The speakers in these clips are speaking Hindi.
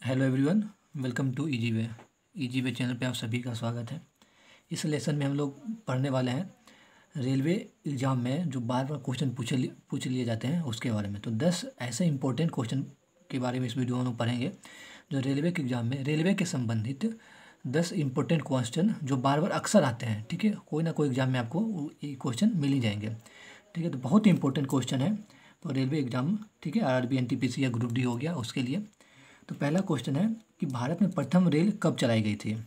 Hello everyone, welcome to easy way channel पे आप सभी का स्वागत है। इस लेसन में हम लोग पढ़ने वाले हैं रेलवे एग्ज़ाम में जो बार बार क्वेश्चन पूछ लिए जाते हैं उसके बारे में। तो 10 ऐसे इंपॉर्टेंट क्वेश्चन के बारे में इस वीडियो में हम पढ़ेंगे जो रेलवे के एग्ज़ाम में रेलवे के संबंधित 10 इंपॉर्टेंट क्वेश्चन जो बार बार अक्सर आते हैं। ठीक है, कोई ना कोई एग्ज़ाम में आपको ये क्वेश्चन मिल ही जाएंगे। ठीक है, तो बहुत ही इंपॉर्टेंट क्वेश्चन है तो रेलवे एग्ज़ाम। ठीक है, आरआरबी, एनटीपीसी या ग्रुप डी हो गया उसके लिए। तो पहला क्वेश्चन है कि भारत में प्रथम रेल कब चलाई गई थी,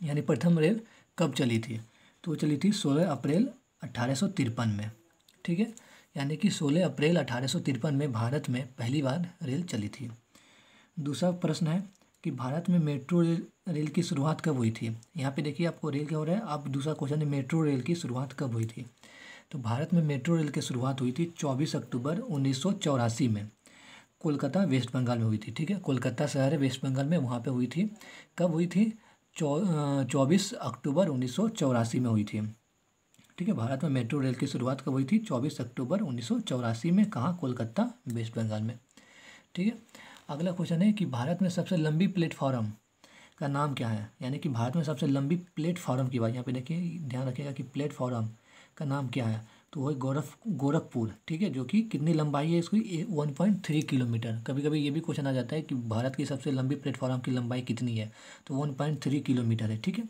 यानी प्रथम रेल कब चली थी। तो वो चली थी 16 अप्रैल 1853 में। ठीक है, यानी कि 16 अप्रैल 1853 में भारत में पहली बार रेल चली थी। दूसरा प्रश्न है कि भारत में मेट्रो रेल की शुरुआत कब हुई थी। यहाँ पे देखिए आपको रेल क्या हो रहा है। अब दूसरा क्वेश्चन है मेट्रो रेल की शुरुआत कब हुई थी। तो भारत में मेट्रो रेल की शुरुआत हुई थी 24 अक्टूबर 1984 में। कोलकाता वेस्ट बंगाल में हुई थी। ठीक है, कोलकाता शहर है वेस्ट बंगाल में, वहाँ पे हुई थी। कब हुई थी? 24 अक्टूबर 1984 में हुई थी। ठीक है, भारत में मेट्रो रेल की शुरुआत कब हुई थी? 24 अक्टूबर 1984 में। कहाँ? कोलकाता वेस्ट बंगाल में। ठीक है, अगला क्वेश्चन है कि भारत में सबसे लंबी प्लेटफॉर्म का नाम क्या है, यानी कि भारत में सबसे लंबी प्लेटफॉर्म की बात यहाँ पे देखिए, ध्यान रखिएगा कि प्लेटफॉर्म का नाम क्या है। तो वही गोरखपुर। ठीक है, जो कि कितनी लंबाई है इसकी? 1.3 किलोमीटर। कभी कभी ये भी क्वेश्चन आ जाता है कि भारत की सबसे लंबी प्लेटफॉर्म की लंबाई कितनी है, तो 1.3 किलोमीटर है। ठीक है,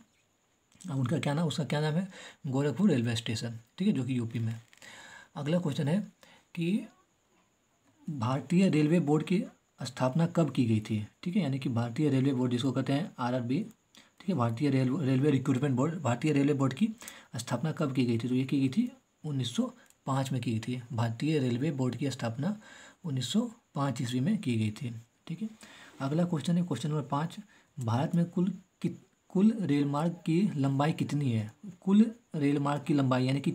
अब उनका क्या नाम, उसका क्या नाम है? Gorakhpur railway station. ठीक है, जो कि यूपी में। अगला क्वेश्चन है कि भारतीय रेलवे बोर्ड की स्थापना कब की गई थी। ठीक है, यानी कि भारतीय रेलवे बोर्ड जिसको कहते हैं आरआरबी। ठीक है, भारतीय रेलवे रिक्रूटमेंट बोर्ड, भारतीय रेलवे बोर्ड की स्थापना कब की गई थी? तो ये की गई थी 1905 में की गई थी। भारतीय रेलवे बोर्ड की स्थापना 1905 ईस्वी में की गई थी। ठीक है, अगला क्वेश्चन है क्वेश्चन नंबर 5। भारत में कुल रेल मार्ग की लंबाई कितनी है? कुल रेल मार्ग की लंबाई यानी कि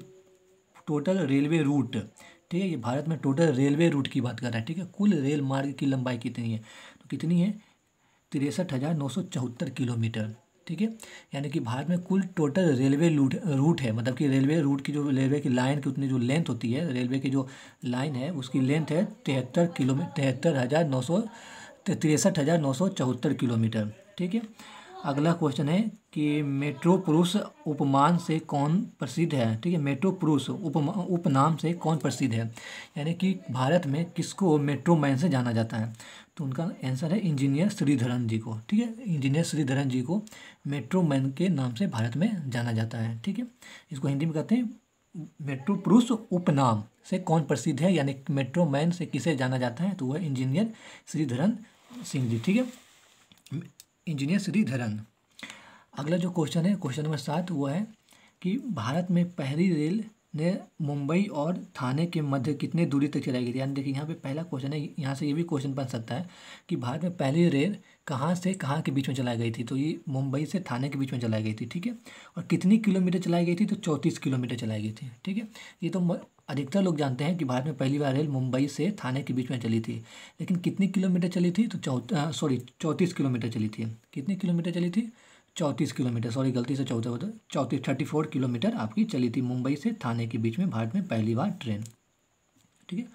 टोटल रेलवे रूट। ठीक है, ये भारत में टोटल रेलवे रूट की बात कर रहा है। ठीक है, कुल रेल मार्ग की लंबाई कितनी है? तो कितनी है? 63,974 किलोमीटर। ठीक है, यानी कि भारत में कुल टोटल रेलवे रूट है, मतलब कि रेलवे रूट की जो रेलवे की लाइन की उतनी जो लेंथ होती है, रेलवे की जो लाइन है उसकी लेंथ है 63,974 किलोमीटर। ठीक है, अगला क्वेश्चन है कि मेट्रो पुरुष उपमान से कौन प्रसिद्ध है। ठीक है, मेट्रो पुरुष उपनाम से कौन प्रसिद्ध है, यानी कि भारत में किसको मेट्रो मैन से जाना जाता है? तो उनका आंसर है इंजीनियर श्रीधरन जी को। ठीक है, इंजीनियर श्रीधरन जी को मेट्रो मैन के नाम से भारत में जाना जाता है। ठीक है, इसको हिंदी में कहते हैं मेट्रो पुरुष उपनाम से कौन प्रसिद्ध है, यानी मेट्रो मैन से किसे जाना जाता है? तो वह इंजीनियर श्रीधरन सिंह जी। ठीक है, इंजीनियर श्रीधरन। अगला जो क्वेश्चन है क्वेश्चन नंबर 7, वो है कि भारत में पहली रेल ने मुंबई और थाने के मध्य कितने दूरी तक चलाई गई थी। यानी देखिए यहाँ पे पहला क्वेश्चन है, यहाँ से ये भी क्वेश्चन बन सकता है कि भारत में पहली रेल कहाँ से कहाँ के बीच में चलाई गई थी। तो ये मुंबई से थाने के बीच में चलाई गई थी। ठीक है, और कितनी किलोमीटर चलाई गई थी? तो 34 किलोमीटर चलाई गई थी। ठीक है, ये तो अधिकतर लोग जानते हैं कि भारत में पहली बार रेल मुंबई से थाने के बीच में चली थी, लेकिन कितनी किलोमीटर चली थी? तो 34 किलोमीटर चली थी। कितनी किलोमीटर चली थी? 34 किलोमीटर, सॉरी गलती से 34 किलोमीटर आपकी चली थी मुंबई से थाने के बीच में भारत में पहली बार ट्रेन। ठीक है,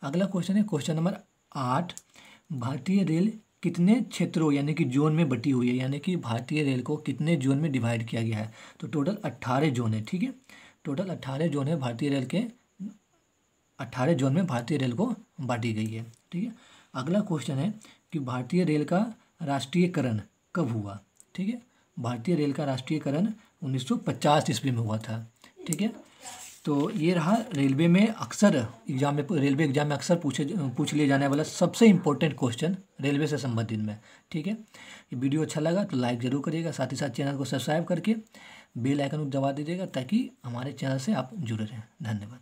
अगला क्वेश्चन है क्वेश्चन नंबर 8। भारतीय रेल कितने क्षेत्रों यानी कि जोन में बटी हुई है, यानी कि भारतीय रेल को कितने जोन में डिवाइड किया गया है? तो टोटल 18 जोन है। ठीक है, टोटल 18 जोन है भारतीय रेल के, 18 जोन में भारतीय रेल को बांटी गई है। ठीक है, अगला क्वेश्चन है कि भारतीय रेल का राष्ट्रीयकरण कब हुआ? ठीक है, भारतीय रेल का राष्ट्रीयकरण 1950 ईस्वी में हुआ था। ठीक है, तो ये रहा रेलवे में अक्सर रेलवे एग्जाम में अक्सर पूछ लिए जाने वाला सबसे इम्पोर्टेंट क्वेश्चन रेलवे से संबंधित में। ठीक है, ये वीडियो अच्छा लगा तो लाइक ज़रूर करिएगा, साथ ही साथ चैनल को सब्सक्राइब करके बेल आइकन को दबा दीजिएगा ताकि हमारे चैनल से आप जुड़े रहें। धन्यवाद।